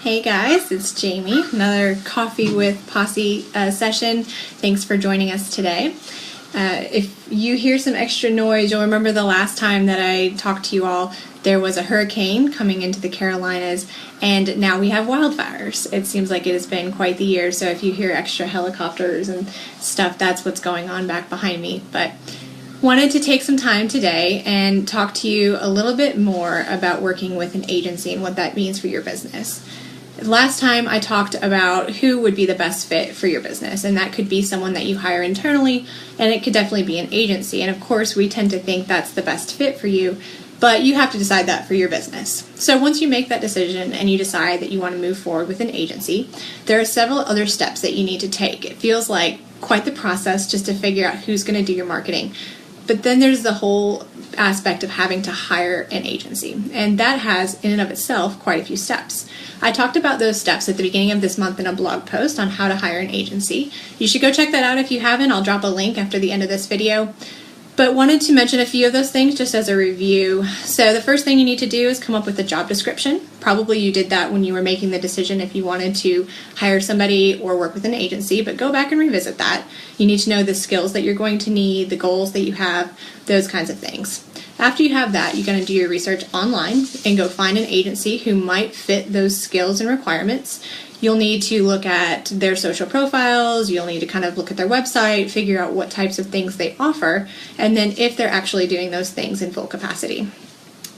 Hey guys, it's Jamie. Another Coffee with Posse session. Thanks for joining us today. If you hear some extra noise, you'll remember the last time that I talked to you all, there was a hurricane coming into the Carolinas, and now we have wildfires. It seems like it has been quite the year, so if you hear extra helicopters and stuff, that's what's going on back behind me. But wanted to take some time today and talk to you a little bit more about working with an agency and what that means for your business. Last time I talked about who would be the best fit for your business, and that could be someone that you hire internally, and it could definitely be an agency. And of course, we tend to think that's the best fit for you, but you have to decide that for your business. So once you make that decision and you decide that you want to move forward with an agency, there are several other steps that you need to take. It feels like quite the process just to figure out who's going to do your marketing. But then there's the whole aspect of having to hire an agency, and that has in and of itself quite a few steps. I talked about those steps at the beginning of this month in a blog post on how to hire an agency. You should go check that out if you haven't. I'll drop a link after the end of this video. But wanted to mention a few of those things just as a review. So the first thing you need to do is come up with a job description. Probably you did that when you were making the decision if you wanted to hire somebody or work with an agency, but go back and revisit that. You need to know the skills that you're going to need, the goals that you have, those kinds of things. After you have that, you're going to do your research online and go find an agency who might fit those skills and requirements. You'll need to look at their social profiles, you'll need to kind of look at their website, figure out what types of things they offer, and then if they're actually doing those things in full capacity.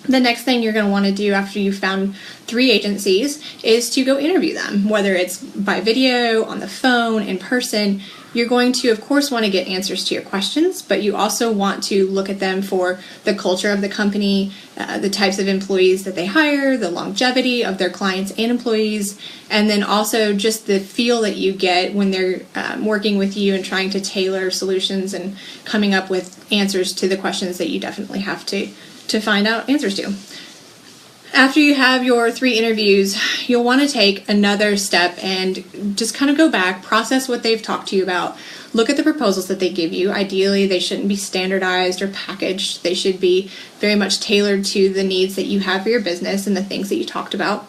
The next thing you're going to want to do after you've found 3 agencies is to go interview them, whether it's by video, on the phone, in person. You're going to, of course, want to get answers to your questions, but you also want to look at them for the culture of the company, the types of employees that they hire, the longevity of their clients and employees, and then also just the feel that you get when they're working with you and trying to tailor solutions and coming up with answers to the questions that you definitely have to find out answers to. After you have your 3 interviews, you'll want to take another step and just kind of go back, process what they've talked to you about, look at the proposals that they give you. Ideally, they shouldn't be standardized or packaged. They should be very much tailored to the needs that you have for your business and the things that you talked about.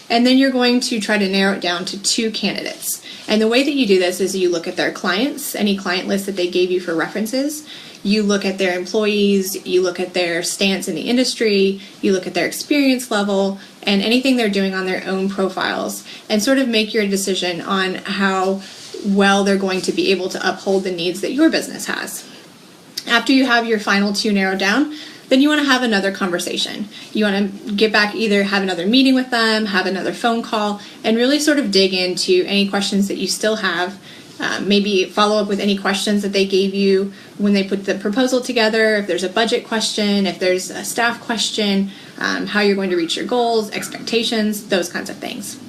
And then you're going to try to narrow it down to 2 candidates. And the way that you do this is you look at their clients, any client list that they gave you for references. You look at their employees, you look at their stance in the industry, you look at their experience level, and anything they're doing on their own profiles, and sort of make your decision on how well they're going to be able to uphold the needs that your business has. After you have your final 2 narrowed down, then you want to have another conversation. You want to get back, either have another meeting with them, have another phone call, and really sort of dig into any questions that you still have. Maybe follow up with any questions that they gave you when they put the proposal together, if there's a budget question, if there's a staff question, how you're going to reach your goals, expectations, those kinds of things.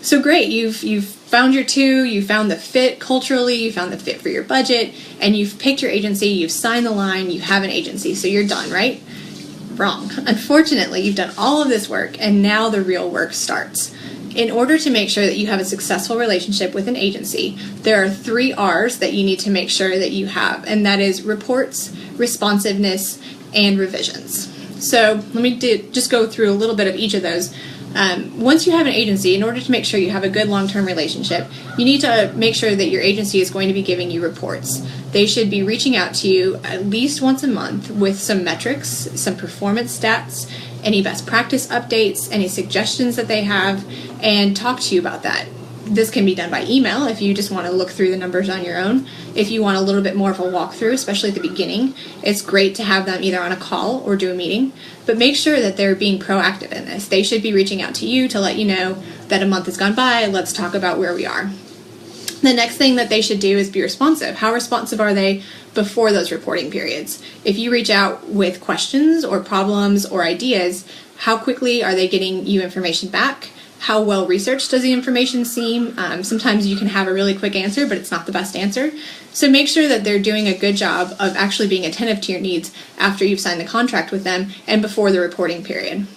So great, you've found your 2, you found the fit culturally, you found the fit for your budget, and you've picked your agency, you've signed the line, you have an agency, so you're done, right? Wrong. Unfortunately, you've done all of this work, and now the real work starts. In order to make sure that you have a successful relationship with an agency, there are 3 R's that you need to make sure that you have, and that is reports, responsiveness, and revisions. So let me just go through a little bit of each of those. Once you have an agency, in order to make sure you have a good long-term relationship, you need to make sure that your agency is going to be giving you reports. They should be reaching out to you at least once a month with some metrics, some performance stats, any best practice updates, any suggestions that they have, and talk to you about that. This can be done by email if you just want to look through the numbers on your own. If you want a little bit more of a walkthrough, especially at the beginning, it's great to have them either on a call or do a meeting, but make sure that they're being proactive in this. They should be reaching out to you to let you know that a month has gone by, let's talk about where we are. The next thing that they should do is be responsive. How responsive are they before those reporting periods? If you reach out with questions or problems or ideas, how quickly are they getting you information back? How well researched does the information seem? Sometimes you can have a really quick answer, but it's not the best answer. So make sure that they're doing a good job of actually being attentive to your needs after you've signed the contract with them and before the reporting period.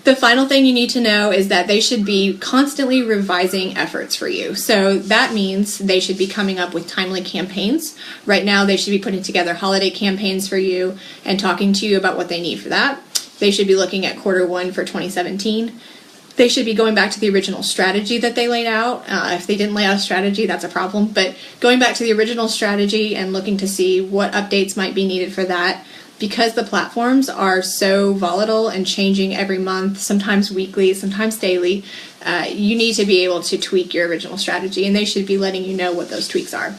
The final thing you need to know is that they should be constantly revising efforts for you. So that means they should be coming up with timely campaigns. Right now, they should be putting together holiday campaigns for you and talking to you about what they need for that. They should be looking at Q1 for 2017. They should be going back to the original strategy that they laid out. If they didn't lay out a strategy, that's a problem. But going back to the original strategy and looking to see what updates might be needed for that, because the platforms are so volatile and changing every month, sometimes weekly, sometimes daily, you need to be able to tweak your original strategy, and they should be letting you know what those tweaks are.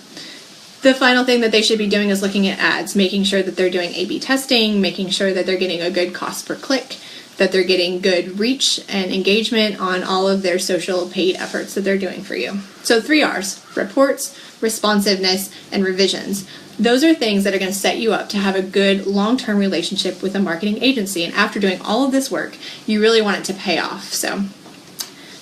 The final thing that they should be doing is looking at ads, making sure that they're doing A/B testing, making sure that they're getting a good cost per click, that they're getting good reach and engagement on all of their social paid efforts that they're doing for you. So 3 R's: reports, responsiveness, and revisions. Those are things that are going to set you up to have a good long-term relationship with a marketing agency. And after doing all of this work, you really want it to pay off. So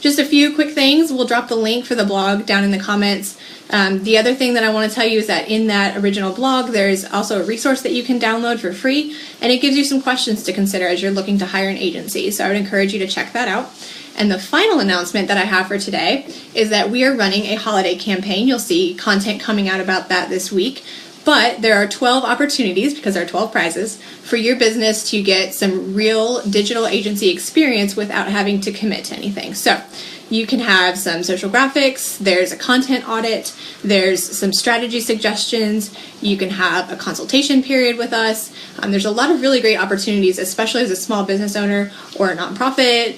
just a few quick things. We'll drop the link for the blog down in the comments. The other thing that I want to tell you is that in that original blog, there's also a resource that you can download for free, and it gives you some questions to consider as you're looking to hire an agency. So I would encourage you to check that out. And the final announcement that I have for today is that we are running a holiday campaign. You'll see content coming out about that this week. But there are 12 opportunities, because there are 12 prizes, for your business to get some real digital agency experience without having to commit to anything. So you can have some social graphics, there's a content audit, there's some strategy suggestions, you can have a consultation period with us. There's a lot of really great opportunities, especially as a small business owner or a nonprofit.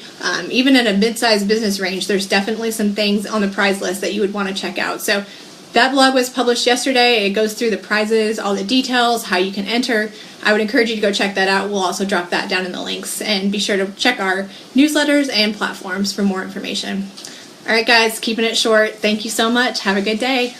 Even in a mid-sized business range, there's definitely some things on the prize list that you would want to check out. So that blog was published yesterday. It goes through the prizes, all the details, how you can enter. I would encourage you to go check that out. We'll also drop that down in the links, and be sure to check our newsletters and platforms for more information. All right, guys, keeping it short. Thank you so much. Have a good day.